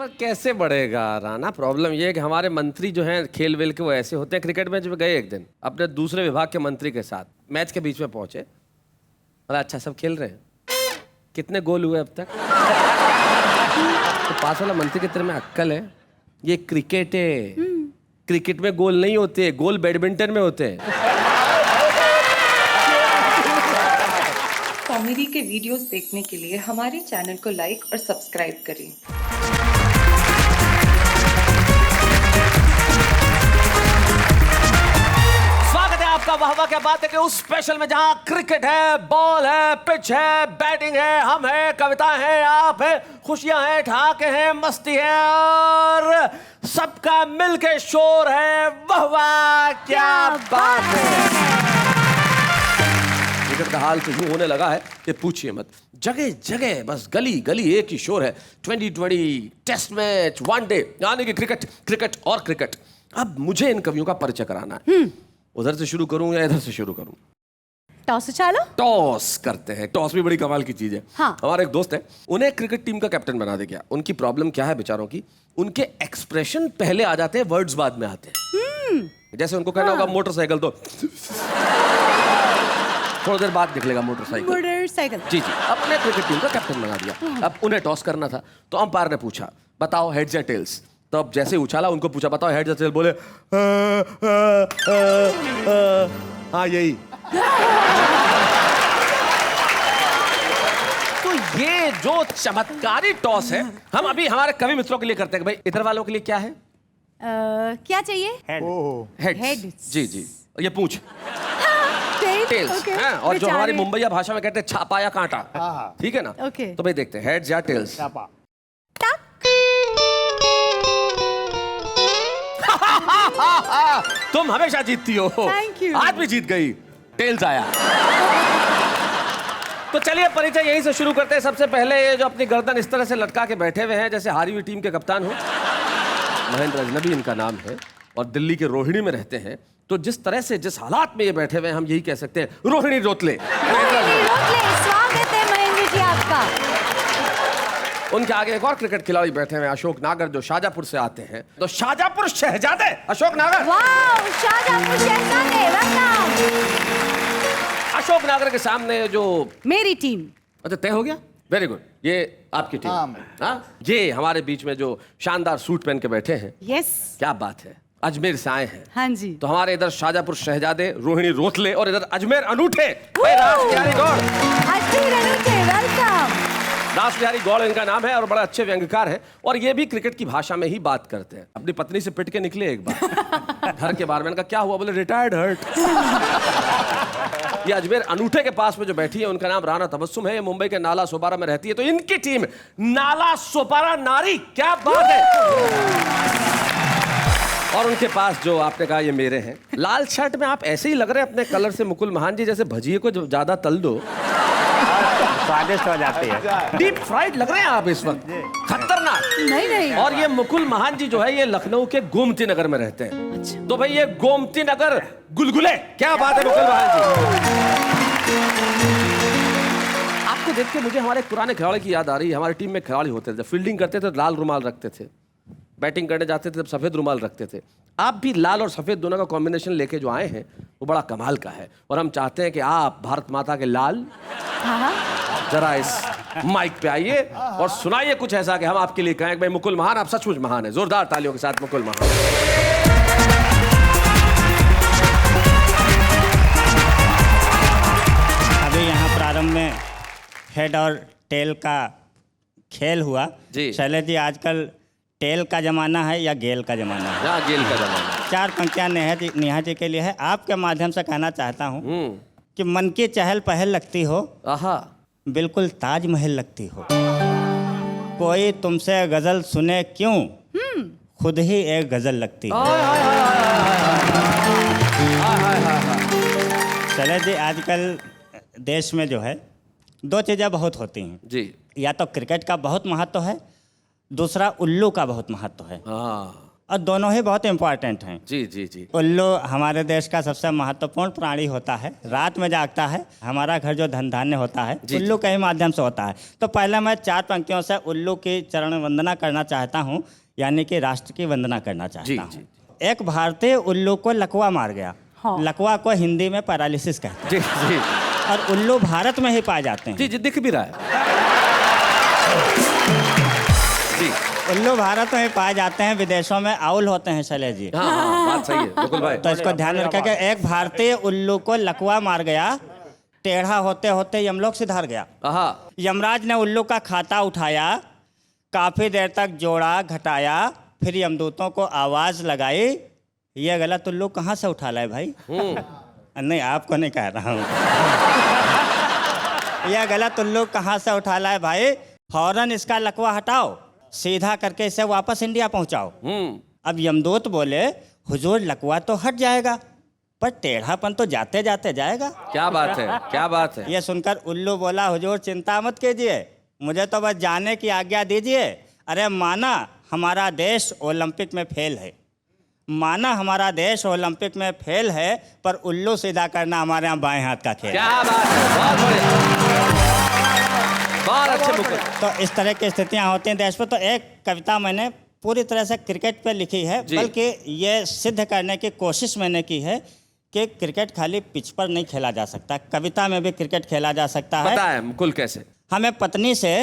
पर कैसे बढ़ेगा राणा? प्रॉब्लम ये है कि हमारे मंत्री जो हैं खेल वेल के वो ऐसे होते हैं। क्रिकेट मैच में गए एक दिन अपने दूसरे विभाग के मंत्री के साथ, मैच के बीच में पहुंचे, बोला अच्छा सब खेल रहे हैं, कितने गोल हुए अब तक? तो पास वाला मंत्री की तरह में अक्कल है, ये क्रिकेट है, क्रिकेट में गोल नहीं होते, गोल बैडमिंटन में होते हैं। कॉमेडी के वीडियोस देखने के लिए हमारे चैनल को लाइक और सब्सक्राइब करें। स्वागत है आपका वाह वाह क्या बात है कि उस स्पेशल में जहां क्रिकेट है, बॉल है, पिच है, बैटिंग है, हम है, कविता है, आप है, खुशियां हैं, ठहाके हैं, मस्ती है और सबका मिलके शोर है। वाह वाह क्या बात है। क्रिकेट का हाल तो यूं होने लगा है कि पूछिए मत, जगह जगह बस गली गली एक ही शोर है। 2020 टेस्ट मैच, वनडे, यानी कि क्रिकेट क्रिकेट और क्रिकेट। अब मुझे इन कवियों का परिचय कराना है। उधर से शुरू करूं या इधर से शुरू करूं? टॉस चालो। टॉस करते हैं। टॉस भी बड़ी कमाल की चीज है। हाँ। हमारा एक दोस्त है, उन्हें क्रिकेट टीम का कैप्टन बना दे गया। उनकी प्रॉब्लम क्या है बेचारों की, उनके एक्सप्रेशन पहले आ जाते हैं, वर्ड्स बाद में आते हैं। जैसे उनको कहना होगा मोटरसाइकिल, तो थोड़ी देर बाद निकलेगा मोटरसाइकिल। जी जी, अपने क्रिकेट टीम का कैप्टन बना दिया। अब उन्हें टॉस करना था, तो अंपायर ने पूछा बताओ हेड्स या टेल्स। तो अब जैसे ही उछाला, उनको पूछा बताओ हेड्स या टेल्स, बोले हाँ यही। तो ये जो चमत्कारी टॉस है, हम अभी हमारे कवि मित्रों के लिए करते हैं। भाई इधर वालों के लिए क्या है? क्या चाहिए? हेड्स। जी जी, ये पूछ टेल्स। टेल्स हैं, और जो हमारी मुंबईया भाषा में कहते हैं छापा या कांटा। ठीक है ना? ओके। तो भाई देखते हैं हेड्स या टेल्स। तुम हमेशा जीतती हो। Thank you. आज भी जीत गई, टेल्स आया। तो चलिए परिचय यहीं से शुरू करते हैं। सबसे पहले ये जो अपनी गर्दन इस तरह से लटका के बैठे हुए हैं जैसे हारी हुई टीम के कप्तान हो, महेंद्र अजनबी इनका नाम है और दिल्ली के रोहिणी में रहते हैं। तो जिस तरह से जिस हालात में ये बैठे हुए हैं, हम यही कह सकते हैं रोहिणी रोतले। स्वागत है महेंद्र जी आपका। उनके आगे एक और क्रिकेट खिलाड़ी बैठे हुए हैं, अशोक नागर, जो शाहजहांपुर से आते हैं। तो शाहजहांपुर शहजादे अशोक नागर। वाह, शाहजहांपुर शहजादे, वेलकम। अशोक नागर के सामने जो मेरी टीम। अच्छा, तय हो गया, वेरी गुड। ये आपकी टीम। हाँ, ये हमारे बीच में जो शानदार सूट पहन के बैठे हैं, यस, क्या बात है, अजमेर से आए हैं। हाँ जी। तो हमारे इधर शाहजहांपुर शहजादे रोहिणी रोतले और इधर अजमेर अनूठे रास बिहारी गौड़। अजमेर अनूठे, वेलकम। रास बिहारी गौड़ इनका नाम है और बड़ा अच्छे व्यंग्यकार हैं और ये भी क्रिकेट की भाषा में ही बात करते हैं। अपनी पत्नी से पिट के निकले एक बार घर के बाहर। मैंने कहा क्या हुआ? बोले रिटायर्ड हर्ट। ये अजमेर अनूठे के पास में जो बैठी है, उनका नाम राना तबस्सुम है। ये मुंबई के नाला सोपारा में रहती है। तो इनकी टीम नाला सोपारा नारी, क्या बात है। और उनके पास जो आपने कहा ये मेरे हैं, लाल शर्ट में आप ऐसे ही लग रहे हैं अपने कलर से मुकुल महान जी जैसे भजिए को जब ज्यादा तल दो स्वादिष्ट हो जाती है। डीप फ्राइड लग रहे हैं आप इस वक्त, खतरनाक। नहीं नहीं। और ये मुकुल महान जी जो है ये लखनऊ के गोमती नगर में रहते हैं। अच्छा। तो भाई ये गोमती नगर गुलगुले, क्या बात है मुकुल महान जी। आपको देख के मुझे हमारे पुराने खिलाड़ी की याद आ रही है। हमारी टीम में खिलाड़ी होते थे, फील्डिंग करते थे लाल रुमाल रखते थे, बैटिंग करने जाते थे तब सफेद रुमाल रखते थे। आप भी लाल और सफेद दोनों का कॉम्बिनेशन लेके जो आए हैं वो बड़ा कमाल का है। और हम चाहते हैं कि आप भारत माता के लाल जरा इस माइक पे आइए और सुनाइए कुछ ऐसा कि हम आपके लिए कहें भाई मुकुल महान, आप सचमुच महान है। जोरदार तालियों के साथ मुकुल महान। अभी यहाँ प्रारंभ में हेड और टेल का खेल हुआ जी। शैलेश जी, आजकल टेल का जमाना है या गेल का जमाना है? यहाँ गेल का जमाना। 4 पंक्तियाँ नेहा जी के लिए है। आपके माध्यम से कहना चाहता हूँ कि मन की चहल पहल लगती हो, आहा, बिल्कुल ताजमहल लगती हो। कोई तुमसे गजल सुने क्यों, खुद ही एक गजल लगती हो। शैलेश जी, आजकल देश में जो है 2 चीज़ें बहुत होती हैं जी। या तो क्रिकेट का बहुत महत्व है, दूसरा उल्लू का बहुत महत्व है। हाँ। और दोनों ही बहुत इम्पोर्टेंट हैं। जी जी जी। उल्लू हमारे देश का सबसे महत्वपूर्ण प्राणी होता है, रात में जागता है। हमारा घर जो धन धान्य होता है जी, उल्लू के ही माध्यम से होता है। तो पहले मैं 4 पंक्तियों से उल्लू की चरण वंदना करना चाहता हूँ, यानी कि राष्ट्र की वंदना करना जी, चाहता हूँ। जी। एक भारतीय उल्लू को लकवा मार गया। हाँ। लकवा को हिंदी में पैरालिसिस कहते जी जी हैं, और उल्लू भारत में ही पाए जाते हैं। जी जी, दिख भी रहा है। जी उल्लू भारत में ही पाए जाते हैं, विदेशों में आउल होते हैं शैलेश जी। हाँ हाँ, बात सही है मुकुल भाई। तो इसको ध्यान रखें कि एक भारतीय उल्लू को लकवा मार गया, टेढ़ा होते होते यमलोक सिधार गया। हाँ यमराज ने उल्लू का खाता उठाया, काफी देर तक जोड़ा घटाया, फिर यमदूतों को आवाज लगाई, ये गलत उल्लू कहाँ से उठा लाए भाई? नहीं, आपको नहीं कह रहा हूँ। यह गलत उल्लू कहाँ से उठा लाए भाई? फौरन इसका लकवा हटाओ, सीधा करके इसे वापस इंडिया पहुंचाओ। अब यमदूत बोले, हुजूर लकवा तो हट जाएगा, पर टेढ़ापन तो जाते जाते जाएगा। क्या बात है, क्या बात है। ये सुनकर उल्लू बोला, हुजूर चिंता मत कीजिए, मुझे तो बस जाने की आज्ञा दीजिए। अरे माना हमारा देश ओलंपिक में फेल है, माना हमारा देश ओलंपिक में फेल है, पर उल्लू सीधा करना हमारे यहाँ बाएं हाथ का खेल है। क्या बात है, बहुत बढ़िया, बहुत अच्छे मुकुल। तो इस तरह की स्थितियां होती हैं देश में। तो एक कविता मैंने पूरी तरह से क्रिकेट पे लिखी है, जी। बल्कि ये सिद्ध करने की कोशिश मैंने की है कि क्रिकेट खाली पिच पर नहीं खेला जा सकता, कविता में भी क्रिकेट खेला जा सकता है। पता है मुकुल कैसे? हमें पत्नी से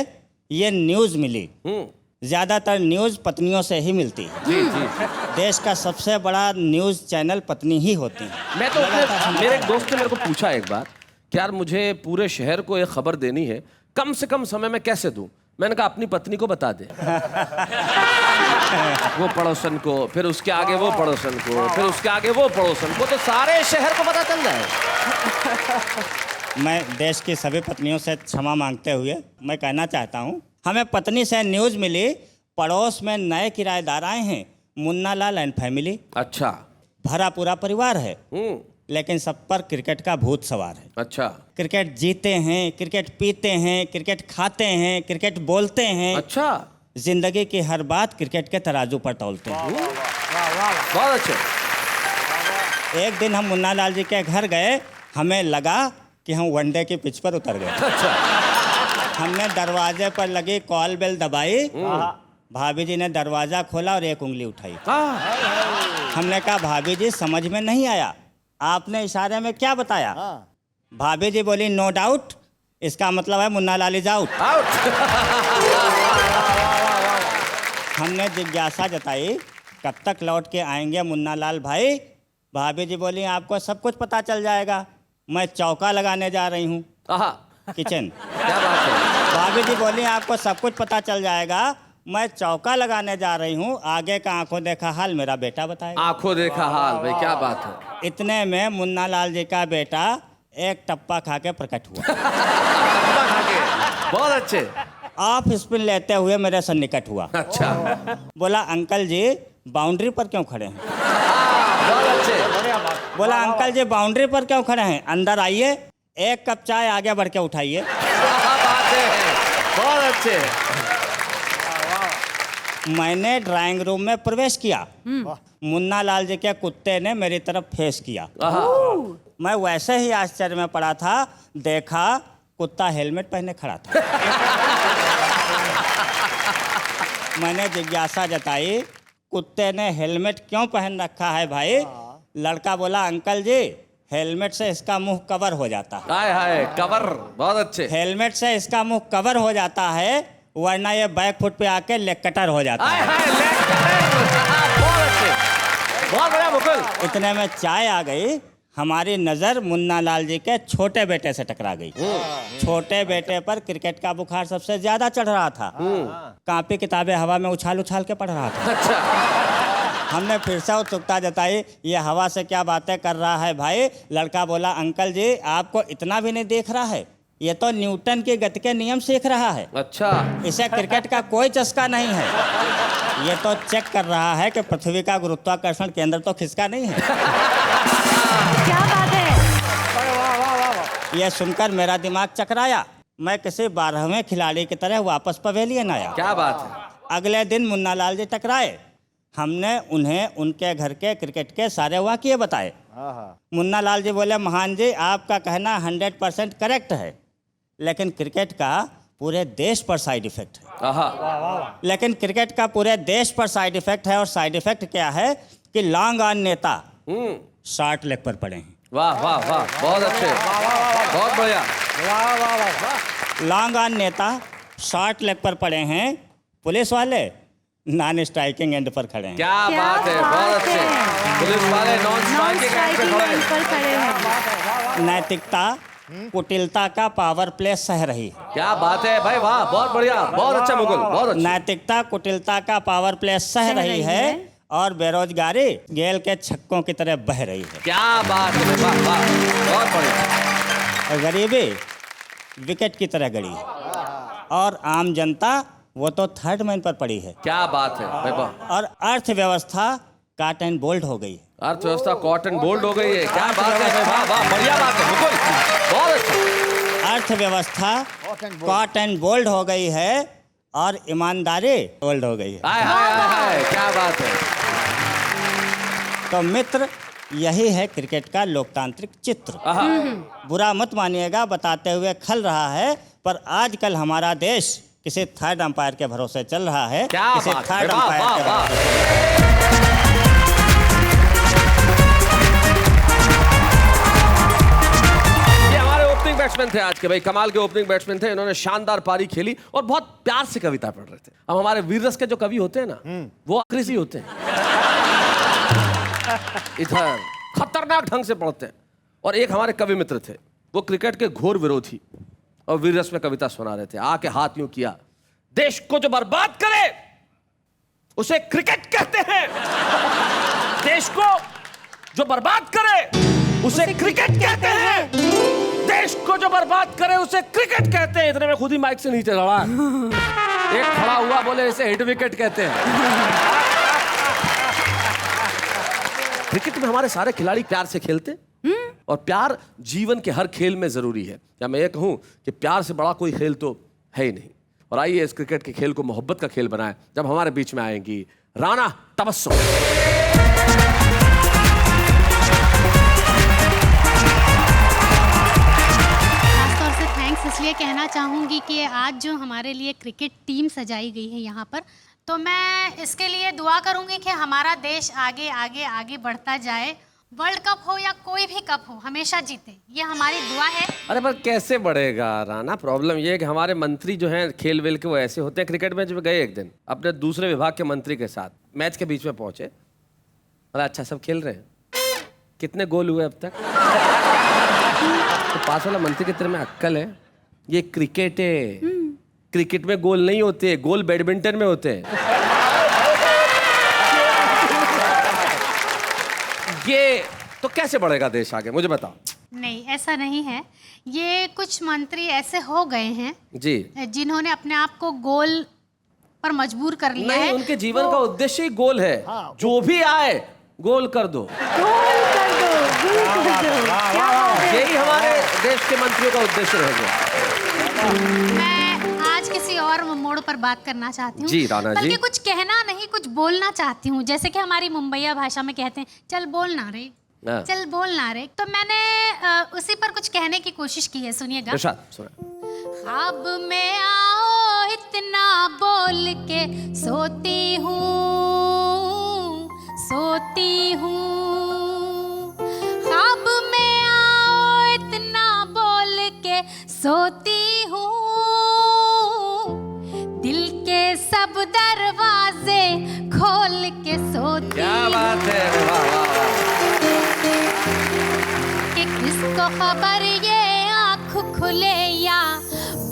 ये न्यूज़ मिली, हम्म, ज़्यादातर न्यूज़ पत्नियों से ही मिलती है। जी जी। देश का सबसे बड़ा न्यूज़ चैनल पत्नी ही होती है। मैं तो मेरे एक दोस्त ने मेरे को पूछा एक बार कि यार मुझे पूरे शहर को एक खबर देनी है, कम से कम समय में कैसे दूं? मैंने कहा अपनी पत्नी को बता दे। वो पड़ोसन को, फिर उसके आगे वो पड़ोसन को, फिर उसके आगे वो पड़ोसन को, तो सारे शहर को पता चल जाए। मैं देश की सभी पत्नियों से क्षमा मांगते हुए मैं कहना चाहता हूँ, हमें पत्नी से न्यूज़ मिली, पड़ोस में नए किराएदार आए हैं, मुन्ना लाल एंड फैमिली। अच्छा। भरा पूरा परिवार है, लेकिन सब पर क्रिकेट का भूत सवार है। अच्छा क्रिकेट जीते हैं, क्रिकेट पीते हैं, क्रिकेट खाते हैं, क्रिकेट बोलते हैं। अच्छा, जिंदगी की हर बात क्रिकेट के तराजू पर तौलते हैं। बहुत अच्छे। एक दिन हम मुन्ना लाल जी के घर गए, हमें लगा कि हम वनडे की पिच पर उतर गए। अच्छा, हमने दरवाजे पर लगी कॉल बेल दबाई, भाभी जी ने दरवाजा खोला और एक उंगली उठाई। हमने कहा भाभी जी समझ में नहीं आया, आपने इशारे में क्या बताया? भाभी जी बोली नो डाउट, इसका मतलब है मुन्ना लाल इज आउट। हमने जिज्ञासा जताई, कब तक लौट के आएंगे मुन्ना लाल भाई? भाभी जी बोली आपको सब कुछ पता चल जाएगा, मैं चौका लगाने जा रही हूँ किचन। क्या बात है। भाभी जी बोली आपको सब कुछ पता चल जाएगा, मैं चौका लगाने जा रही हूँ, आगे का आंखों देखा हाल मेरा बेटा बताएगा। आंखों देखा हाल भाई, क्या बात है। इतने में मुन्ना लाल जी का बेटा एक टप्पा खा के प्रकट हुआ। बहुत अच्छे। ऑफ स्पिन लेते हुए मेरे से निकट हुआ। अच्छा, बोला अंकल जी बाउंड्री पर क्यों खड़े हैं? बहुत अच्छे। बोला अंकल जी बाउंड्री पर क्यों खड़े हैं, अंदर आइए, एक कप चाय आगे बढ़ के उठाइए। बात है, बहुत अच्छे। मैंने ड्राइंग रूम में प्रवेश किया, मुन्ना लाल जी के कुत्ते ने मेरी तरफ फेस किया। मैं वैसे ही आश्चर्य में पड़ा था, देखा कुत्ता हेलमेट पहने खड़ा था। मैंने जिज्ञासा जताई, कुत्ते ने हेलमेट क्यों पहन रखा है भाई? लड़का बोला अंकल जी हेलमेट से इसका मुंह कवर हो जाता है। हाय हाय, कवर, बहुत अच्छे। हेलमेट से इसका मुंह कवर हो जाता है, वरना ये बैक फुट पे आके लेग कटर हो जाता हाय है। हाय, लेग कटर। बहुत अच्छे, बहुत बढ़िया मुकुल। इतने में चाय आ गई, हमारी नज़र मुन्ना लाल जी के छोटे बेटे से टकरा गई। छोटे बेटे पर क्रिकेट का बुखार सबसे ज्यादा चढ़ रहा था, कापी किताबें हवा में उछाल उछाल के पढ़ रहा था। अच्छा, हमने फिर से उत्सुकता जताई, ये हवा से क्या बातें कर रहा है भाई? लड़का बोला अंकल जी आपको इतना भी नहीं देख रहा है, ये तो न्यूटन के गति के नियम सीख रहा है। अच्छा, इसे क्रिकेट का कोई चस्का नहीं है, ये तो चेक कर रहा है कि पृथ्वी का गुरुत्वाकर्षण केंद्र तो खिसका नहीं है। क्या बात है। यह सुनकर मेरा दिमाग चकराया, मैं किसी 12वें खिलाड़ी की तरह वापस पवेलियन आया। क्या बात है। अगले दिन मुन्ना लाल जी टकराए, हमने उन्हें उनके घर के क्रिकेट के सारे वाक़ये बताए। मुन्ना लाल जी बोले, महान जी आपका कहना 100% करेक्ट है, लेकिन क्रिकेट का पूरे देश पर साइड इफेक्ट है। लेकिन क्रिकेट का पूरे देश पर साइड इफेक्ट है, और साइड इफेक्ट क्या है कि लॉन्ग ऑन नेता शॉर्ट लेग पर पड़े हैं। वाह वाह वाह, बहुत अच्छे, बहुत बढ़िया। लॉन्ग ऑन नेता शॉर्ट लेग पर पड़े हैं, पुलिस वाले नॉन स्ट्राइकिंग एंड पर खड़े हैं। क्या बात है, बहुत अच्छे। पुलिस वाले नॉन स्ट्राइकिंग एंड पे खड़े हैं। नैतिकता कुटिलता का पावर प्ले सह रही है। क्या बात है भाई, वाह, बहुत बढ़िया, बहुत अच्छा मुकुल, बहुत अच्छा। नैतिकता कुटिलता का पावर प्ले सह रही है, और बेरोजगारी गेल के छक्कों की तरह बह रही है। क्या बात है, वाह वाह, बहुत बढ़िया। और गरीबी विकेट की तरह गड़ी है, और आम जनता वो तो थर्ड मैन पर पड़ी है। क्या बात है भाई, वाह। और अर्थव्यवस्था काट एंड बोल्ड हो गई है। अर्थव्यवस्था कॉटन बोल्ड हो गई है। क्या बात है भाई, वाह वाह, बढ़िया बात है मुकुल, बहुत अच्छा। अर्थव्यवस्था कॉट एंड बोल्ड हो गई है, और ईमानदारी बोल्ड हो गई है। हाय हाय हाय, क्या बात है। तो मित्र, यही है क्रिकेट का लोकतांत्रिक चित्र। बुरा मत मानिएगा, बताते हुए खल रहा है, पर आजकल हमारा देश किसी थर्ड अंपायर के भरोसे चल रहा है। क्या किसी बात है, थर्ड वाह अंपायर वाह के वाह। ये हमारे ओपनिंग बैट्समैन थे आज के, भाई कमाल के ओपनिंग बैट्समैन थे। इन्होंने शानदार पारी खेली और बहुत प्यार से कविता पढ़ रहे थे। अब हमारे वीर रस के जो कवि होते हैं ना, वो कृषि होते हैं, इधर खतरनाक ढंग से पढ़ते हैं। और एक हमारे कवि मित्र थे, वो क्रिकेट के घोर विरोधी, और वीर रस में कविता सुना रहे थे। आके हाथ यूं किया, देश को जो बर्बाद करे उसे क्रिकेट कहते हैं, देश को जो बर्बाद करे उसे क्रिकेट कहते हैं, देश को जो बर्बाद करे उसे क्रिकेट कहते हैं। इतने में खुद ही माइक से नीचे लड़ा, एक खड़ा हुआ, बोले इसे हिट विकेट कहते हैं। क्रिकेट में हमारे सारे खिलाड़ी प्यार से खेलते, और प्यार जीवन के हर खेल में जरूरी है। या मैं ये कहूं कि प्यार से बड़ा कोई खेल तो है ही नहीं। और आइए इस क्रिकेट के खेल को मोहब्बत का खेल बनाएं। जब हमारे बीच में आएंगी राना तबस्सुम। खासतौर से थैंक्स इसलिए कहना चाहूँगी कि आज जो हमारे लिए क्रिकेट टीम सजाई गई है यहाँ पर, तो मैं इसके लिए दुआ करूँगी कि हमारा देश आगे आगे आगे बढ़ता जाए। वर्ल्ड कप हो या कोई भी कप हो, हमेशा जीते, ये हमारी दुआ है। अरे पर कैसे बढ़ेगा राना? प्रॉब्लम ये है कि हमारे मंत्री जो हैं खेल वेल के वो ऐसे होते हैं। क्रिकेट मैच में गए एक दिन अपने दूसरे विभाग के मंत्री के साथ, मैच के बीच में पहुंचे। अरे अच्छा सब खेल रहे हैं, कितने गोल हुए अब तक? तो पास वाला मंत्री के तेरे में अक्ल है? ये क्रिकेट है, क्रिकेट में गोल नहीं होते, गोल बैडमिंटन में होते हैं। ये तो कैसे बढ़ेगा देश आगे, मुझे बताओ। नहीं, ऐसा नहीं है। ये कुछ मंत्री ऐसे हो गए हैं जी, जिन्होंने अपने आप को गोल पर मजबूर कर लिया नहीं, है। उनके जीवन का उद्देश्य ही गोल है। जो भी आए गोल कर दो, यही हमारे देश के मंत्रियों का उद्देश्य रह गया। मैं आज किसी और मोड़ पर बात करना चाहती हूँ। जी राना जी। बल्कि कुछ कहना नहीं, कुछ बोलना चाहती हूँ। जैसे कि हमारी मुंबईया भाषा में कहते हैं, चल बोल ना रे, हाँ। चल बोल ना रे। तो मैंने उसी पर कुछ कहने की कोशिश की है, सुनिएगा। इरशाद, सुना। ख्वाब में आओ इतना बोल के सोती हूँ, सोती हूँ। ख्वाब में आओ इतना बोल के सोती हूँ, दिल के सब दरवाजे खोल के सोती। क्या बात है, वाह वाह वाह। कि किसको खबर ये आँख खुले या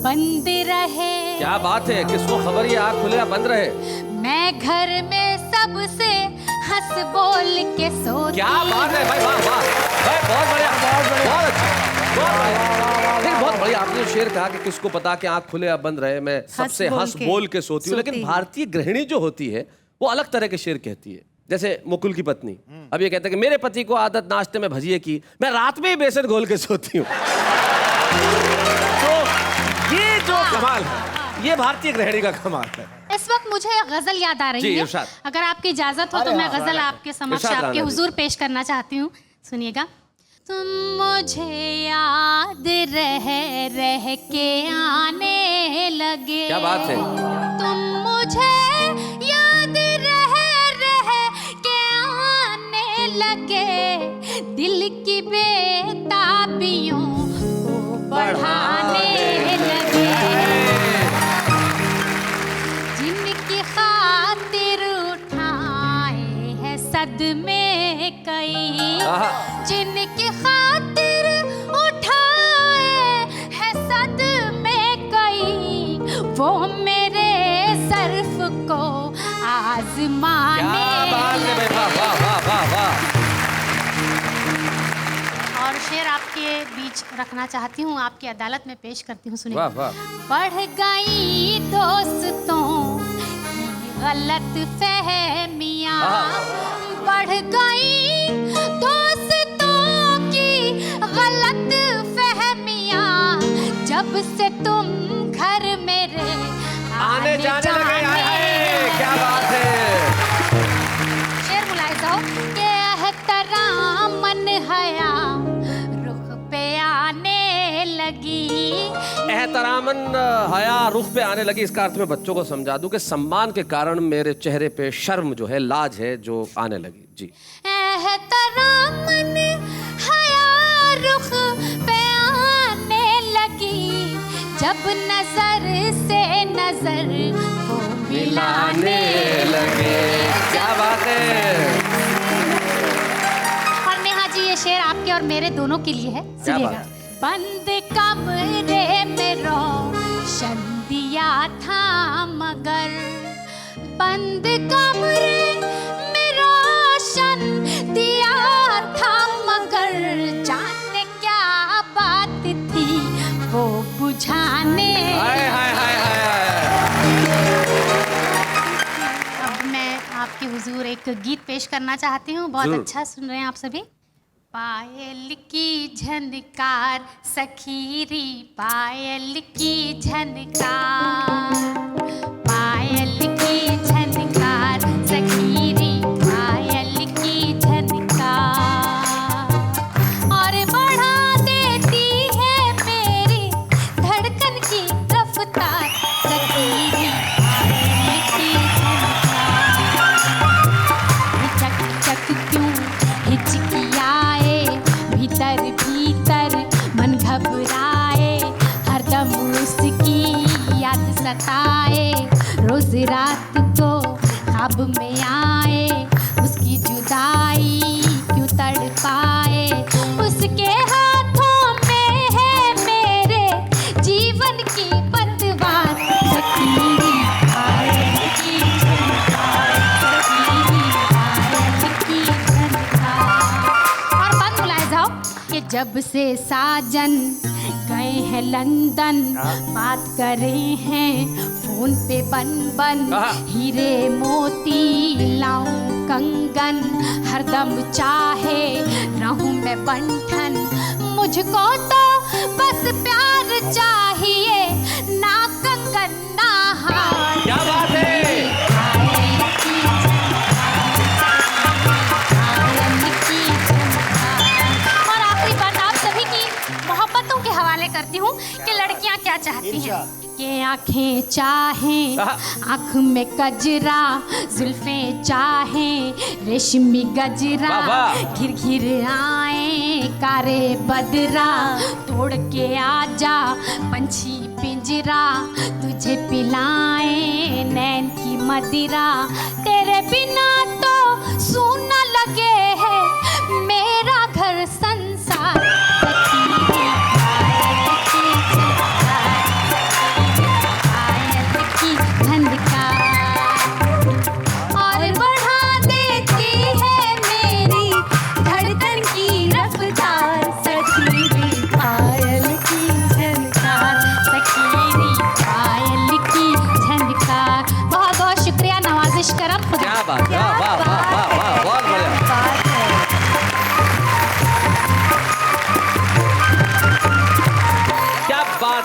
बंद रहे। क्या बात है, किसको खबर ये आँख खुले या बंद रहे। मैं घर में सबसे हंस बोल के सोती। क्या बात है भाई, वाह वाह भाई, बहुत बढ़िया, बहुत बढ़िया, बहुत अच्छा, बहुत बढ़िया। नहीं, बहुत बढ़िया। आपने जो शेर कहा कि किसको पता कि आँख खुले या बंद रहे, मैं सबसे हंस बोल के सोती हूँ। लेकिन भारतीय गृहिणी जो होती है वो अलग तरह के शेर कहती है। जैसे मुकुल की पत्नी अब ये कहते हैं कि मेरे पति को आदत नाश्ते में भजिए की, मैं रात में ही बेसन घोल के सोती हूँ। तो ये जो कमाल है, ये भारतीय गृहिणी का कमाल है। इस वक्त मुझे गजल याद आ जी, रही है। इरशाद। अगर आपकी इजाजत हो तो मैं गजल आपके समक्ष इरशाद आपके राणा जी। हुजूर पेश करना चाहती हूँ। सुनिएगा। तुम मुझे याद रह के आने लगे। क्या बात है। तुम मुझे याद रह के आने लगे, दिल की बेताबियों को बढ़ाने लगे, जिनकी खातिर उठाए हैं सदमे कई, जिनकी खातिर उठाए हैं सदमे कई, वो मेरे सर्फ को आजमाने लगे। और शेर आपके बीच रखना चाहती हूँ, आपकी अदालत में पेश करती हूँ। सुनिए। वाह वाह। बढ़ गई दोस्तों की गलत फहमियाँ, बढ़ गई दोस्तों की गलत फहमियाँ, जब से तुम घर मेरे आने जाने लगे। क्या बात है। शेर मुलाहिजा हो कि एहतरामन हया रुख पे आने लगी। एहतरामन हया रुख पे आने लगी, इसका अर्थ मैं बच्चों को समझा दूं कि सम्मान के कारण मेरे चेहरे पे शर्म जो है, लाज है, जो आने लगी। जी। एहतरामन हया रुख पे आने लगी, जब नजर से नजर को मिलाने लगे। क्या बात है। और नेहा जी, ये शेर आपके और मेरे दोनों के लिए है। सुनिएगा। बंद कमरे में रोशन दिया था मगर, बंद कमरे में रोशन दिया था मगर, जाने क्या बात थी वो बुझाने। अब मैं आपके हुजूर एक गीत पेश करना चाहती हूँ। बहुत अच्छा सुन रहे हैं आप सभी। पायल की झनकार सखीरी, पायल की झनकार, पायल की झनकार सखीरी, पायल की झनकार, और बढ़ा देती है मेरी धड़कन की रफ्तार सखीरी, पायल की झनकार। चक चक क्यों हिचकियाए, भीतर भीतर मन घबराए, हरदम उसकी याद सताए, रोज रात को ख्वाब में आए, उसकी जुदाई क्यों तड़पाए, उसके हाथों में है मेरे जीवन की पतवार सखीरी, पायल की झनकार, सखीरी, पायल की झनकार। और बात बुलाए जाओ कि जब से साजन गए हैं लंदन, बात करे हैं फोन पे बन बन, हीरे मोती लाऊं कंगन, हरदम चाहे रहूं मैं बंठन, मुझको तो बस प्यार चाहिए, ना कंगन ना हार। क्या बात है। और आखिरी बात आप सभी की मोहब्बतों के हवाले करती हूँ कि लड़कियाँ क्या चाहती हैं। कि आंखें चाहें आँख में कजरा, जुल्फें चाहें रेशमी गजरा, घिर घिर आए कारे बदरा, तोड़ के आजा पंछी पिंजरा, तुझे पिलाए नैन की मदिरा, तेरे बिना तो सूना लगे है मेरा घर संसार सखी।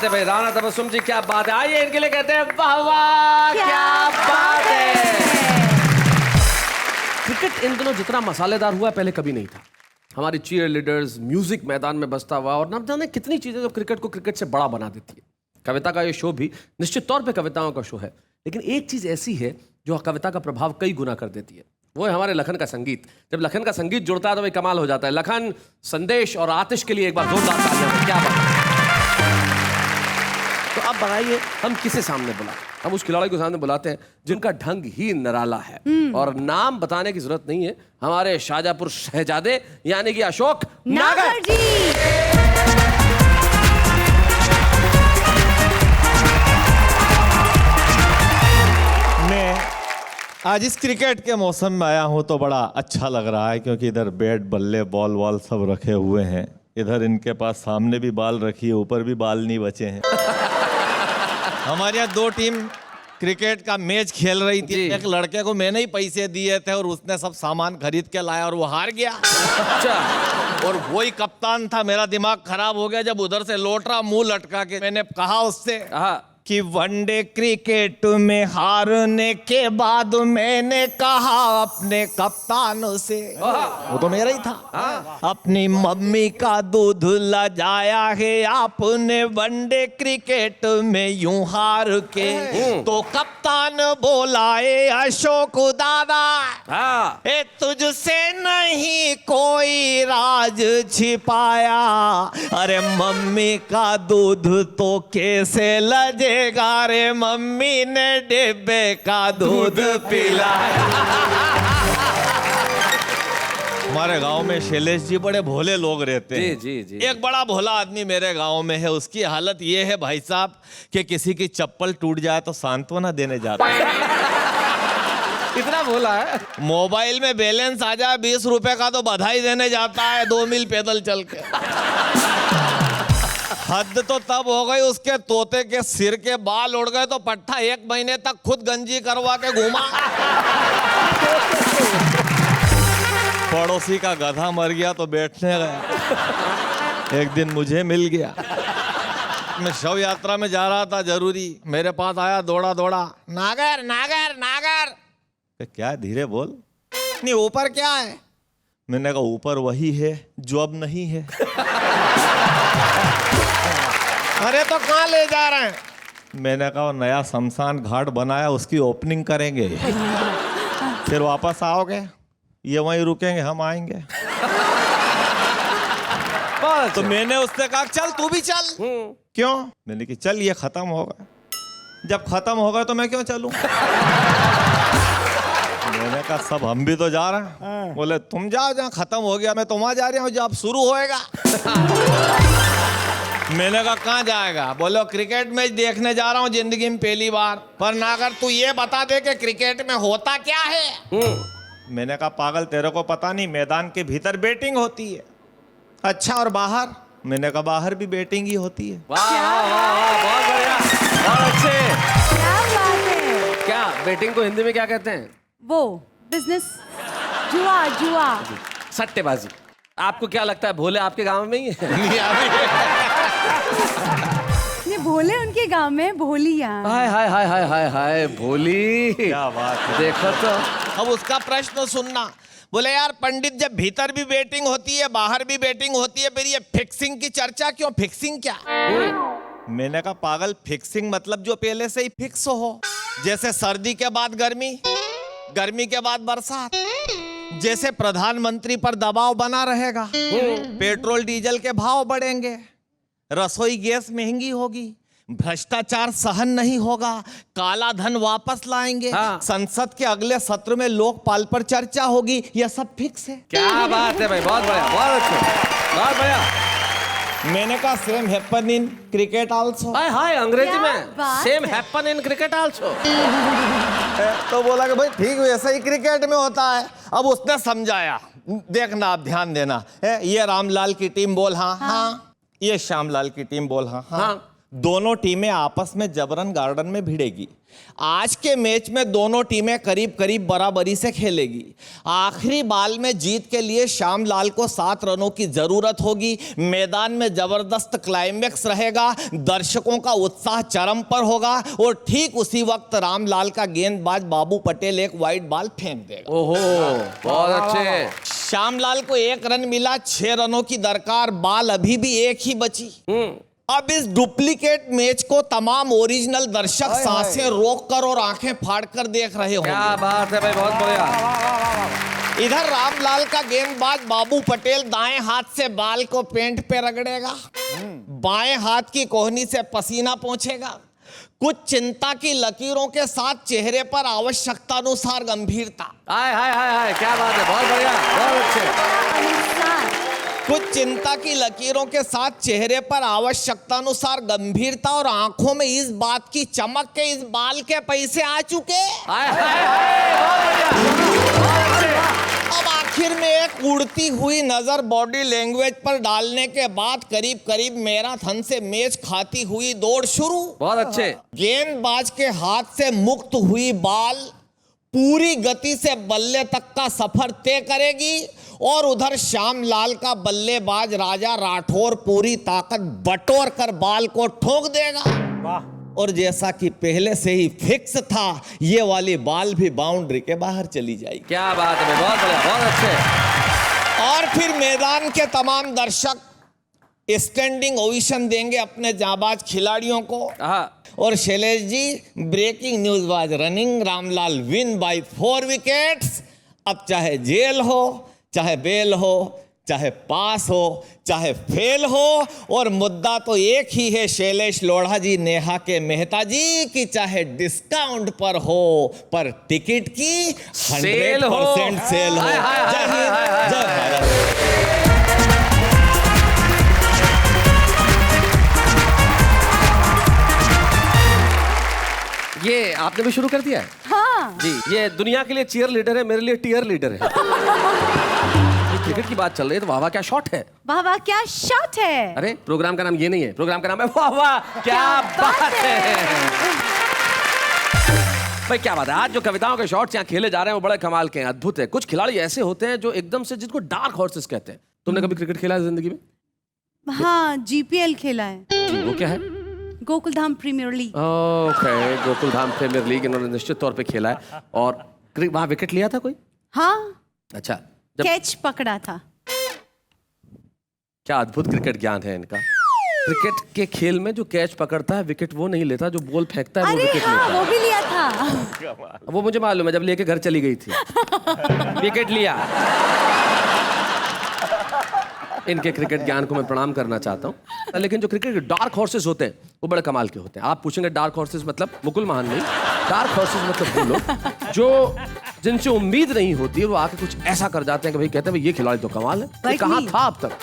बात है भाई, राणा तबस्सुम जी क्या बात है। आइए इनके लिए कहते हैं वाह वाह क्या बात है। क्रिकेट इन दिनों जितना मसालेदार हुआ पहले कभी नहीं था। हमारी चीयर लीडर्स, म्यूजिक मैदान में बजता हुआ, और न जाने कितनी चीजें जो क्रिकेट को क्रिकेट से बड़ा बना देती है। कविता का ये शो भी निश्चित तौर पे कविताओं का शो है, लेकिन एक चीज ऐसी है जो कविता का प्रभाव कई गुना कर देती है, वो है हमारे लखन का संगीत। जब लखन का संगीत जुड़ता है तो भाई कमाल हो जाता है। लखन, संदेश और आतिश के लिए एक बार जोरदार तालियां। क्या बात है। तो अब बताइए हम किसे सामने बुलाएं? हम उस खिलाड़ी को सामने बुलाते हैं जिनका ढंग ही निराला है, और नाम बताने की जरूरत नहीं है, हमारे शाहजहांपुर शहजादे यानी कि अशोक नागर जी। मैं आज इस क्रिकेट के मौसम में आया हूं तो बड़ा अच्छा लग रहा है, क्योंकि इधर बैट, बल्ले, बॉल वॉल सब रखे हुए हैं। इधर इनके पास सामने भी बाल रखी है, ऊपर भी बाल नहीं बचे हैं। हमारे यहाँ दो टीम क्रिकेट का मैच खेल रही थी। एक लड़के को मैंने ही पैसे दिए थे और उसने सब सामान खरीद के लाया और वो हार गया। अच्छा। और वही कप्तान था। मेरा दिमाग खराब हो गया जब उधर से लौट रहा मुंह लटका के। मैंने कहा उससे कि वनडे क्रिकेट में हारने के बाद मैंने कहा अपने कप्तान से, वो तो मेरा ही था, अपनी मम्मी का दूध लजाया है आपने वनडे क्रिकेट में यूं हार के। तो कप्तान बोला ए अशोक दादा, ए तुझसे नहीं कोई राज छिपाया, अरे मम्मी का दूध तो कैसे लजे रे, मम्मी ने डिब्बे का दूध पिलाया। हमारे गांव में शैलेश जी बड़े भोले लोग रहते हैं। जी, जी। एक बड़ा भोला आदमी मेरे गांव में है। उसकी हालत ये है भाई साहब कि किसी की चप्पल टूट जाए तो सांत्वना देने जाता है। इतना भोला है। मोबाइल में बैलेंस आ जाए 20 रुपए का तो बधाई देने जाता है 2 मील पैदल चल के। हद तो तब हो गई उसके तोते के सिर के बाल उड़ गए तो पट्टा 1 महीने तक खुद गंजी करवा के घूमा। पड़ोसी का गधा मर गया तो बैठने गया। एक दिन मुझे मिल गया। मैं शव यात्रा में जा रहा था जरूरी, मेरे पास आया दौड़ा दौड़ा, नागर नागर नागर। क्या, धीरे बोल। नहीं, ऊपर क्या है? मैंने कहा ऊपर वही है जो अब नहीं है। अरे तो कहाँ ले जा रहे हैं? मैंने कहा नया शमशान घाट बनाया उसकी ओपनिंग करेंगे, फिर वापस आओगे, ये वहीं रुकेंगे, हम आएंगे। तो मैंने उससे कहा चल तू भी चल। क्यों? मैंने कहा चल ये खत्म होगा। जब खत्म होगा तो मैं क्यों चलूं? मैंने कहा सब हम भी तो जा रहे हैं। बोले तुम जाओ जहाँ खत्म हो गया, मैं तो वहां जा रहा हूँ जब शुरू होएगा। मैंने कहा कहाँ जाएगा? बोलो क्रिकेट मैच देखने जा रहा हूँ जिंदगी में पहली बार। पर नागर तू ये बता दे कि क्रिकेट में होता क्या है? मैंने कहा पागल तेरे को पता नहीं, मैदान के भीतर बैटिंग होती है। अच्छा और बाहर? मैंने कहा बाहर भी बैटिंग ही होती है। वाह वाह वाह, बहुत बढ़िया, बहुत अच्छे। क्या बात है। क्या बैटिंग को हिंदी में क्या कहते हैं? वो बिजनेस, जुआ जुआ, सट्टेबाजी। आपको क्या लगता है भोले आपके गांव में ही है? ये भोले उनके गांव में, भोली यहाँ। हाय हाय हाय हाय हाय हाय भोली, क्या बात है। देखो तो। अब उसका प्रश्न सुनना। बोले यार पंडित जब भीतर भी बैटिंग होती है बाहर भी बैटिंग होती है, फिर ये फिक्सिंग की चर्चा क्यों? फिक्सिंग क्या? मैंने कहा पागल, फिक्सिंग मतलब जो पहले से ही फिक्स हो। जैसे सर्दी के बाद गर्मी, गर्मी के बाद बरसात। जैसे प्रधानमंत्री पर दबाव बना रहेगा, पेट्रोल डीजल के भाव बढ़ेंगे, रसोई गैस महंगी होगी, भ्रष्टाचार सहन नहीं होगा, काला धन वापस लाएंगे, संसद के अगले सत्र में लोकपाल पर चर्चा होगी। यह सब फिक्स है। क्या बात है भाई, बहुत बढ़िया, बहुत अच्छा, बहुत बढ़िया। मैंने कहा same happen in cricket also. हाय हाय, अंग्रेजी क्या में बात सेम है। Happen in cricket also. तो बोला कि भाई ठीक वैसा ही क्रिकेट में होता है। अब उसने समझाया, देखना आप ध्यान देना। ये रामलाल की टीम बोल हाँ हाँ, ये श्यामलाल की टीम बोल हाँ हाँ, दोनों टीमें आपस में जबरन गार्डन में भिड़ेगी। आज के मैच में दोनों टीमें करीब करीब बराबरी से खेलेगी। आखिरी बाल में जीत के लिए श्यामलाल को 7 रनों की जरूरत होगी। मैदान में जबरदस्त क्लाइमेक्स रहेगा, दर्शकों का उत्साह चरम पर होगा और ठीक उसी वक्त रामलाल का गेंदबाज बाबू पटेल एक वाइड बॉल फेंक देगा। ओहो, बहुत अच्छे। श्यामलाल को 1 रन मिला, 6 रनों की दरकार, बाल अभी भी एक ही बची। अब इस डुप्लीकेट मैच को तमाम ओरिजिनल दर्शक सांसें रोककर और आंखें फाड़कर देख रहे होंगे। क्या बात है भाई, बहुत बढ़िया। इधर रामलाल का गेंदबाज बाबू पटेल दाएं हाथ से बाल को पेंट पे रगड़ेगा, बाएं हाथ की कोहनी से पसीना पोंछेगा, कुछ चिंता की लकीरों के साथ चेहरे पर आवश्यकतानुसार गंभीरता। हाय हाय हाय हाय, क्या बात है, बहुत बढ़िया, बहुत अच्छे। कुछ चिंता की लकीरों के साथ चेहरे पर आवश्यकतानुसार गंभीरता और आंखों में इस बात की चमक के इस बाल के पैसे आ चुके। हाय हाय हाय, बहुत बढ़िया, बहुत अच्छे। अब आखिर में एक उड़ती हुई नजर बॉडी लैंग्वेज पर डालने के बाद करीब करीब मैराथन से मैच खाती हुई दौड़ शुरू। बहुत अच्छे। गेंदबाज के हाथ से मुक्त हुई बाल पूरी गति से बल्ले तक का सफर तय करेगी और उधर श्यामलाल का बल्लेबाज राजा राठौर पूरी ताकत बटोर कर बाल को ठोक देगा। और जैसा कि पहले से ही फिक्स था, ये वाली बाल भी बाउंड्री के बाहर चली जाएगी। क्या बात है, बहुत बढ़िया, बहुत अच्छे। और फिर मैदान के तमाम दर्शक स्टैंडिंग ओवेशन देंगे अपने जाबाज खिलाड़ियों को। और Shailesh ji, breaking news was running, Ramlal win by 4 wickets. अब चाहे जेल हो, चाहे बेल हो, चाहे पास हो, चाहे फेल हो, और मुद्दा तो एक ही है शैलेश लोढ़ा जी, नेहा के मेहता जी, कि चाहे डिस्काउंट पर हो पर टिकट की 100% सेल हो। जय हिंद, जय भारत। ये आपने भी शुरू कर दिया है? हाँ जी, ये दुनिया के लिए चीयर लीडर है, मेरे लिए टीयर लीडर है। क्रिकेट की बात चल रही है तो वाह वाह क्या शॉट है, वाह वाह क्या शॉट है। अरे प्रोग्राम का नाम ये नहीं है, प्रोग्राम का नाम है वाह वाह क्या बात है। भाई क्या बात है, आज जो कविताओं के शॉट्स यहाँ खेले जा रहे हैं वो बड़े कमाल के हैं, अद्भुत है। कुछ खिलाड़ी ऐसे होते हैं जो एकदम से, जिनको डार्क हॉर्सेस कहते हैं। तुमने कभी क्रिकेट खेला है जिंदगी में? हाँ, जीपीएल खेला है। जी, वो क्या है? Gokuldham premier league. Okay, Gokuldham premier league इन्होंने निश्चित तौर पे खेला है। और वहां विकेट लिया था कोई? हाँ, अच्छा, कैच पकड़ा था। क्या अद्भुत क्रिकेट ज्ञान है इनका। क्रिकेट के खेल में जो कैच पकड़ता है विकेट वो नहीं लेता, जो बॉल फेंकता है वो विकेट हाँ, लेता है। वो भी लिया था। वो मुझे मालूम है, जब लेके घर चली गई थी विकेट लिया। इनके क्रिकेट ज्ञान को मैं प्रणाम करना चाहता हूँ। लेकिन जो क्रिकेट के डार्क हॉर्सेस होते हैं वो बड़े कमाल के होते हैं। आप पूछेंगे डार्क हॉर्सेस मतलब मुकुल महान नहीं, डार्क हॉर्सेस मतलब वो लोग जो जिनसे उम्मीद नहीं होती है, वो आके कुछ ऐसा कर जाते हैं कि भाई कहते हैं भाई ये खिलाड़ी तो कमाल है, ये कहाँ था अब तक,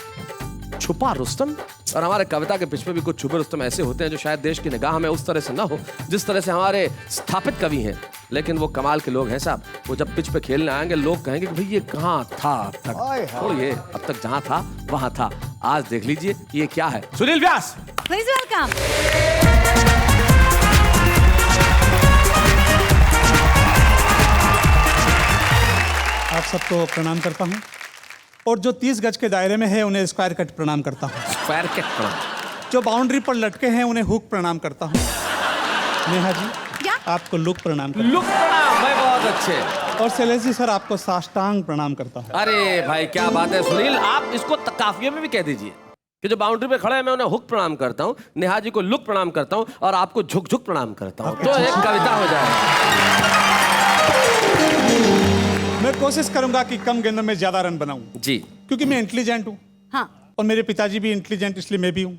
छुपा रुस्तम। और हमारे कविता के पिछ में भी कुछ छुपे रुस्तम ऐसे होते हैं जो शायद देश की निगाह में उस तरह से ना हो जिस तरह से हमारे स्थापित कवि हैं, लेकिन वो कमाल के लोग हैं साहब। वो जब पिच पे खेलने आएंगे लोग कहेंगे कि भाई ये कहाँ था अब तक, तो ये अब तक जहाँ था वहाँ था। आज देख लीजिए ये क्या है। सुनील व्यास, प्लीज वेलकम। आप सबको प्रणाम करता हूं, और जो 30 गज के दायरे में है उन्हें स्क्वायर कट प्रणाम करता हूं। स्क्वायर कट प्रणाम। जो बाउंड्री पर लटके हैं उन्हें हुक प्रणाम करता हूं। नेहा जी, क्या? आपको लुक प्रणाम करता लुक प्रणाम भाई, बहुत अच्छे। हूं। और शैलेश जी सर, आपको साष्टांग प्रणाम करता हूं। अरे भाई क्या बात है सुनील, आप इसको काफिये में भी कह दीजिए कि जो बाउंड्री पे खड़े हैं मैं उन्हें हुक प्रणाम करता हूँ, नेहा जी को लुक प्रणाम करता हूँ, और आपको झुक झुक प्रणाम करता हूँ, तो एक कविता हो जाएगी। मैं कोशिश करूंगा कि कम गेंदों में ज्यादा रन बनाऊं जी, क्योंकि मैं इंटेलिजेंट हूं। हाँ, और मेरे पिताजी भी इंटेलिजेंट, इसलिए मैं भी हूं।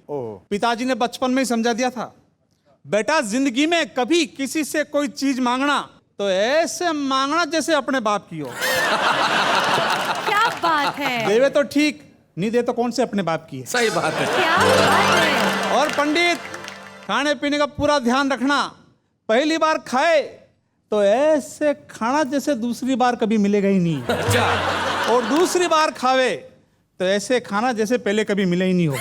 पिताजी ने बचपन में ही समझा दिया था, बेटा जिंदगी में कभी किसी से कोई चीज मांगना तो ऐसे मांगना जैसे अपने बाप की हो। क्या बात है, देवे तो ठीक, नहीं दे तो कौन से अपने बाप की है। सही बात है। क्या बात है। और पंडित, खाने पीने का पूरा ध्यान रखना, पहली बार खाए तो ऐसे खाना जैसे दूसरी बार कभी मिलेगा ही नहीं, अच्छा, और दूसरी बार खावे तो ऐसे खाना जैसे पहले कभी मिला ही नहीं हो।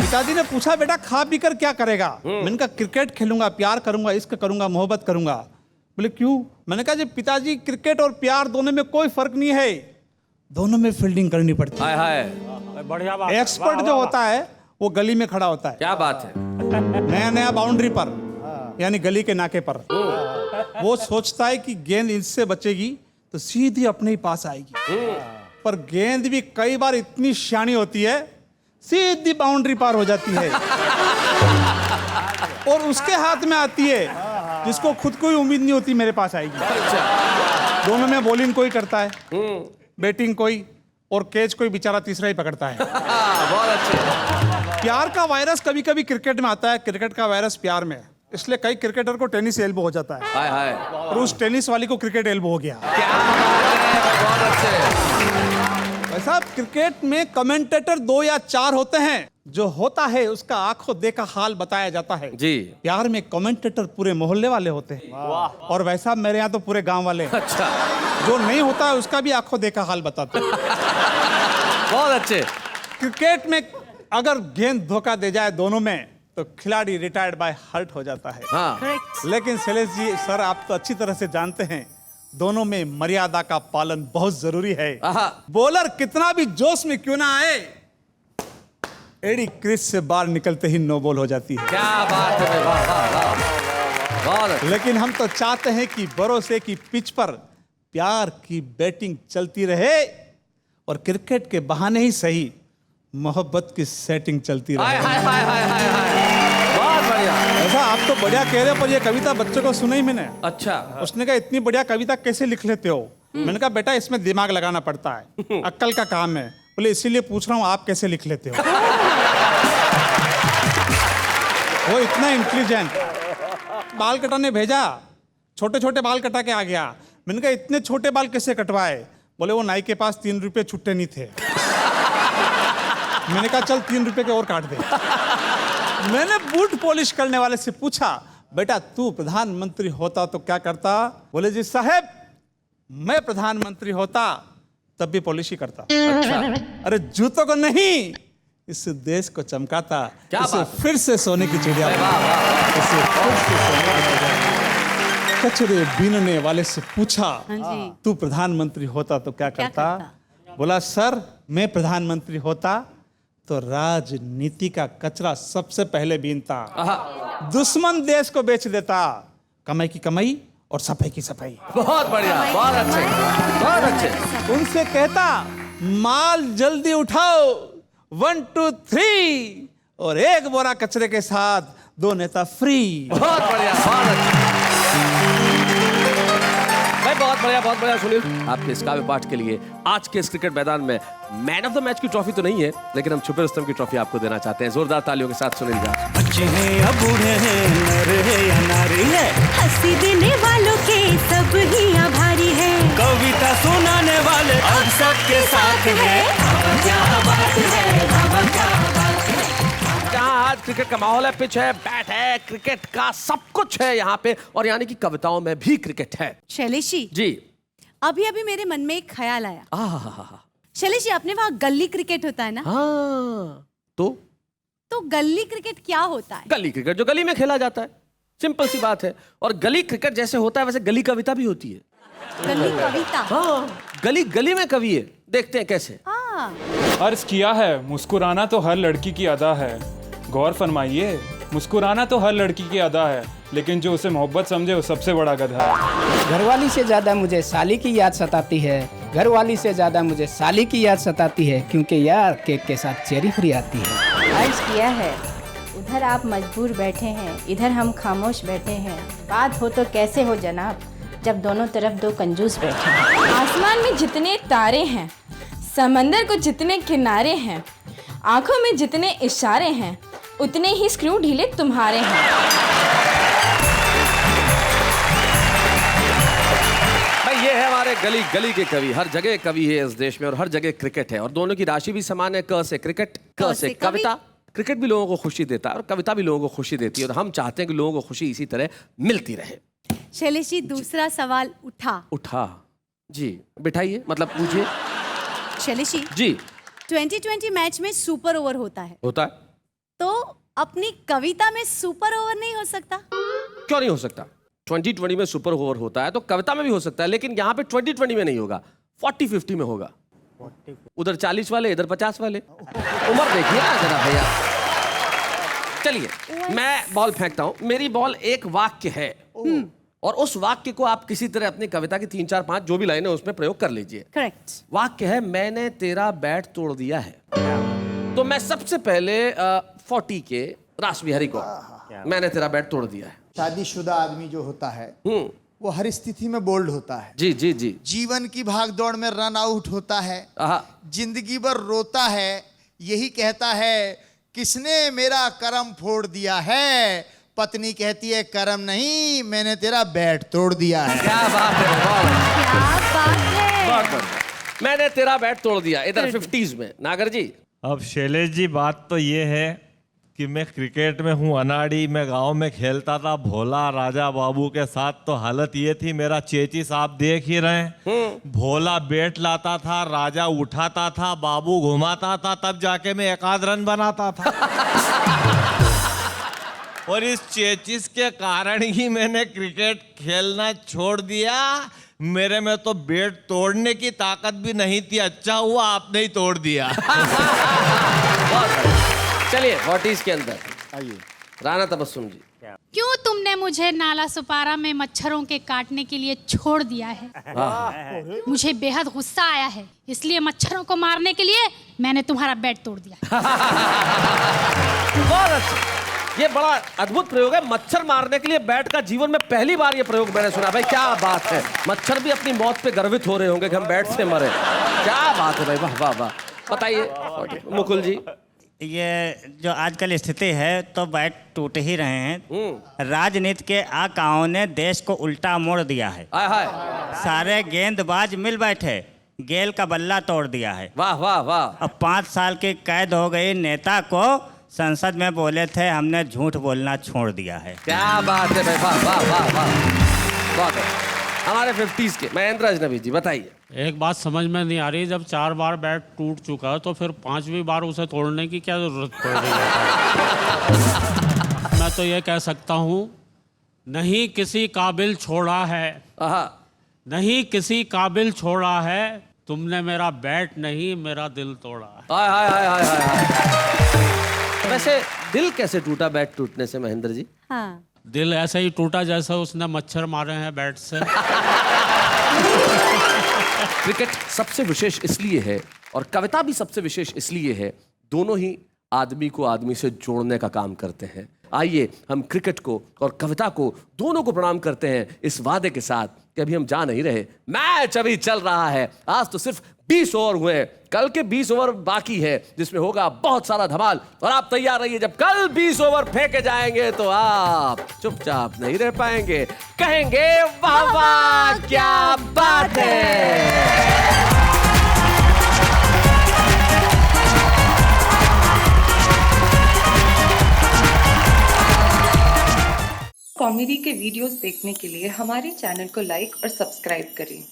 पिताजी ने पूछा बेटा खा पी कर क्या करेगा? मैंने कहा क्रिकेट खेलूंगा, प्यार करूंगा, इश्क करूंगा, मोहब्बत करूंगा। बोले क्यों? मैंने कहा जी पिताजी क्रिकेट और प्यार दोनों में कोई फर्क नहीं है, दोनों में फील्डिंग करनी पड़ती है। हाय हाय, बढ़िया बात। एक्सपर्ट जो होता है वो गली में खड़ा होता है, क्या बात है। नया नया बाउंड्री पर, यानी गली के नाके पर, वो सोचता है कि गेंद इससे बचेगी तो सीधी अपने ही पास आएगी, पर गेंद भी कई बार इतनी शानी होती है सीधी बाउंड्री पार हो जाती है और उसके हाथ में आती है जिसको खुद को ही उम्मीद नहीं होती मेरे पास आएगी। दोनों में बॉलिंग कोई करता है, बैटिंग कोई, और कैच कोई बेचारा तीसरा ही पकड़ता है। बहुत अच्छे। प्यार का वायरस कभी कभी क्रिकेट में आता है, क्रिकेट का वायरस प्यार में, इसलिए कई क्रिकेटर को टेनिस एल्बो हो जाता है हाय हाय, और उस टेनिस वाली को क्रिकेट एल्बो हो गया। बहुत अच्छे। वैसा क्रिकेट में कमेंटेटर 2 या 4 होते हैं, जो होता है उसका आंखों देखा हाल बताया जाता है। जी। प्यार में कमेंटेटर पूरे मोहल्ले वाले होते हैं, और वैसा मेरे यहाँ तो पूरे गांव वाले हैं। अच्छा, जो नहीं होता है उसका भी आंखों देखा हाल बताते हैं। बहुत अच्छे। क्रिकेट में अगर गेंद धोखा दे जाए दोनों में तो खिलाड़ी रिटायर्ड बाय हर्ट हो जाता है। हाँ, लेकिन शैलेश जी सर, आप तो अच्छी तरह से जानते हैं दोनों में मर्यादा का पालन बहुत जरूरी है। आहा। बॉलर कितना भी जोश में क्यों ना आए, एडी क्रीज से बाहर निकलते ही नो बॉल हो जाती है। क्या बात है, वाह वाह वाह, बहुत अच्छे। लेकिन हम तो चाहते हैं कि भरोसे की पिच पर प्यार की बैटिंग चलती रहे और क्रिकेट के बहाने ही सही मोहब्बत की सेटिंग चलती हाय रहे। हाय हाय हाय हाय हाय, बहुत बढ़िया। ऐसा आप तो बढ़िया कह रहे हो, पर ये कविता बच्चों को सुनाई मैंने। अच्छा, उसने कहा इतनी बढ़िया कविता कैसे लिख लेते हो? मैंने कहा बेटा इसमें दिमाग लगाना पड़ता है, अक्कल का काम है। बोले इसीलिए पूछ रहा हूँ आप कैसे लिख लेते हो? वो इतना इंटेलिजेंट, बाल कटाने भेजा, छोटे छोटे बाल कटा के आ गया। मैंने कहा इतने छोटे बाल कैसे कटवाए? बोले वो नाई के पास 3 रुपए छुट्टे नहीं थे। मैंने कहा चल 3 रुपए के और काट दे। मैंने बूट पॉलिश करने वाले से पूछा बेटा तू प्रधानमंत्री होता तो क्या करता? बोले जी साहब मैं प्रधानमंत्री होता तब भी पॉलिश ही करता। अच्छा, अरे जूतों को नहीं, इस देश को चमकाता। क्या इसे बात है? फिर से सोने की चिड़िया वाह, वाह, वाह। इसे फिर से सोने की चिड़िया। कचरे बीनने वाले से पूछा तू प्रधानमंत्री होता तो क्या करता? बोला सर मैं प्रधानमंत्री होता तो राजनीति का कचरा सबसे पहले बीनता, दुश्मन देश को बेच देता, कमाई की कमाई और सफाई की सफाई। बहुत बढ़िया, बहुत अच्छे, बहुत अच्छे। उनसे कहता माल जल्दी उठाओ 1 2 3 और 1 बोरा कचरे के साथ 2 नेता फ्री। बहुत बढ़िया, बहुत अच्छा। भाई बहुत बढ़िया सुनील, आपके इस काव्य पाठ के लिए आज के इस क्रिकेट मैदान में मैन ऑफ द मैच की ट्रॉफी तो नहीं है, लेकिन हम छुपे रुस्तम की ट्रॉफी आपको देना चाहते हैं। जोरदार तालियों के साथ सुनील व्यास। बच्चे हैं या बूढ़े हैं, नर है या नारी है, हंसी देने वालों के सब ही आभारी है, कविता सुनाने वाले अब सबके साथ है। जहाँ आज क्रिकेट का माहौल है, पिच है, बैट है, क्रिकेट का सब कुछ है यहाँ पे, और यानी कि कविताओं में भी क्रिकेट है। शैलेश जी। अभी अभी मेरे मन में एक ख्याल आया। आहा, शैलेश जी अपने वहाँ गली क्रिकेट होता है ना? हाँ, तो गली क्रिकेट क्या होता है? गली क्रिकेट जो गली में खेला जाता है, सिंपल सी बात है। और गली क्रिकेट जैसे होता है वैसे गली कविता भी होती है। गली कविता? हाँ, गली गली में कवि है, देखते हैं कैसे। हाँ। अर्ज किया है मुस्कुराना तो हर लड़की की अदा है, गौर फरमाइए मुस्कुराना तो हर लड़की की अदा है, लेकिन जो उसे मोहब्बत समझे वो सबसे बड़ा गधा है। घरवाली से ज़्यादा मुझे साली की याद सताती है, घरवाली से ज़्यादा मुझे साली की याद सताती है, क्योंकि यार केक के साथ चेरी फ्री आती है। अर्ज किया है उधर आप मजबूर बैठे हैं, इधर हम खामोश बैठे हैं, बात हो तो कैसे हो जनाब जब दोनों तरफ 2 कंजूस बैठे हैं। आसमान में जितने तारे हैं, समंदर को जितने किनारे हैं, आंखों में जितने इशारे हैं, उतने ही स्क्रू ढीले तुम्हारे हैं। भाई ये है हमारे गली गली के कवि, हर जगह कवि है इस देश में और हर जगह क्रिकेट है, और दोनों की राशि भी समान है, क से क्रिकेट, क से कविता। क्रिकेट भी लोगों को खुशी देता है और कविता भी लोगों को खुशी देती है, और हम चाहते हैं कि लोगों को खुशी इसी तरह मिलती रहे। शैलेश जी दूसरा सवाल उठा जी, बिठाइए, मतलब पूछिए। शैलेश जी, 2020 मैच में सुपर ओवर होता है, तो अपनी कविता में सुपर ओवर नहीं हो सकता? क्यों नहीं हो सकता? 2020 में सुपर ओवर होता है तो कविता में भी हो सकता है, लेकिन यहाँ पे 2020 में नहीं होगा, 40-50 में होगा। उधर 40 वाले, इधर 50 वाले। उम्र देखिए ना जरा भैया। चलिए मैं बॉल फेंकता हूँ। मेरी बॉल एक वाक्य है और उस वाक्य को आप किसी तरह अपनी कविता की 3, 4, 5 जो भी लाइन है उसमें प्रयोग कर लीजिए। करेक्ट। वाक्य है मैंने तेरा बैट तोड़ दिया है। तो मैं सबसे पहले 40 के रासबिहारी को मैंने तेरा बैट तोड़ दिया है। शादीशुदा आदमी जो होता है वो हर स्थिति में बोल्ड होता है। जी जी जी। जीवन की भागदौड़ में रन आउट होता है, जिंदगी भर रोता है, यही कहता है किसने मेरा करम फोड़ दिया है। पत्नी कहती है करम नहीं, मैंने तेरा बैट तोड़ दिया है। क्या बात है, क्या बात है। बहुत बढ़िया। मैंने तेरा बैट तोड़ दिया। इधर 50s में नागर जी। अब शैलेश जी बात तो ये है कि मैं क्रिकेट में हूँ अनाड़ी। मैं गांव में खेलता था भोला राजा बाबू के साथ, तो हालत ये थी, मेरा चेचिस आप देख ही रहे हैं। भोला बैट लाता था, राजा उठाता था, बाबू घुमाता था, तब जाके मैं 1 रन बनाता था। और इस चेचिस के कारण ही मैंने क्रिकेट खेलना छोड़ दिया। मेरे में तो बैट तोड़ने की ताकत भी नहीं थी। अच्छा हुआ आपने ही तोड़ दिया। चलिए 40s के अंदर आइए राणा तबस्सुम जी। क्यों तुमने मुझे नाला सुपारा में मच्छरों के काटने के लिए छोड़ दिया है? मुझे बेहद गुस्सा आया है, इसलिए मच्छरों को मारने के लिए मैंने तुम्हारा बैट तोड़ दिया। बहुत अच्छा, ये बड़ा अद्भुत प्रयोग है। मच्छर मारने के लिए बैट का जीवन में पहली बार ये प्रयोग मैंने सुना। भाई क्या बात है। मच्छर भी अपनी मौत पे गर्वित हो रहे होंगे कि हम बैट से मरे। क्या बात है भाई, वाह वाह वाह। बताइए मुकुल जी। ये जो आजकल स्थिति है तो बैट टूट ही रहे हैं। राजनीति के आकाओं ने देश को उल्टा मोड़ दिया है। सारे गेंदबाज मिल बैठे, गेल का बल्ला तोड़ दिया है। वाह वाह वाह। अब 5 साल की कैद हो गई नेता को। संसद में बोले थे हमने झूठ बोलना छोड़ दिया है। क्या बात है भाई, वाह वाह वाह वाह। बहुत है। हमारे 50s के महेंद्र अजनबी जी बताइए। एक बात समझ में नहीं आ रही, जब 4 बार बैट टूट चुका तो फिर 5वीं बार उसे तोड़ने की क्या जरूरत पड़ रही है? मैं तो ये कह सकता हूँ, नहीं किसी काबिल छोड़ा है, नहीं किसी काबिल छोड़ा है, तुमने मेरा बैट नहीं मेरा दिल तोड़ा है। हाय हाय हाय हाय हाय। वैसे दिल कैसे टूटा बैट टूटने से महेंद्र जी? हाँ। दिल ऐसे ही टूटा जैसे उसने मच्छर मारे हैं बैट से। क्रिकेट सबसे विशेष इसलिए है और कविता भी सबसे विशेष इसलिए है, दोनों ही आदमी को आदमी से जोड़ने का काम करते हैं। आइए हम क्रिकेट को और कविता को दोनों को प्रणाम करते हैं इस वादे के साथ कि अभी हम जा नहीं रहे, मैच अभी चल रहा है। आज तो सिर्फ 20 ओवर हुए, कल के 20 ओवर बाकी है जिसमें होगा बहुत सारा धमाल। और आप तैयार रहिए, जब कल 20 ओवर फेंके जाएंगे तो आप चुपचाप नहीं रह पाएंगे, कहेंगे वाह वाह क्या बात है। कॉमेडी के वीडियोस देखने के लिए हमारे चैनल को लाइक और सब्सक्राइब करें।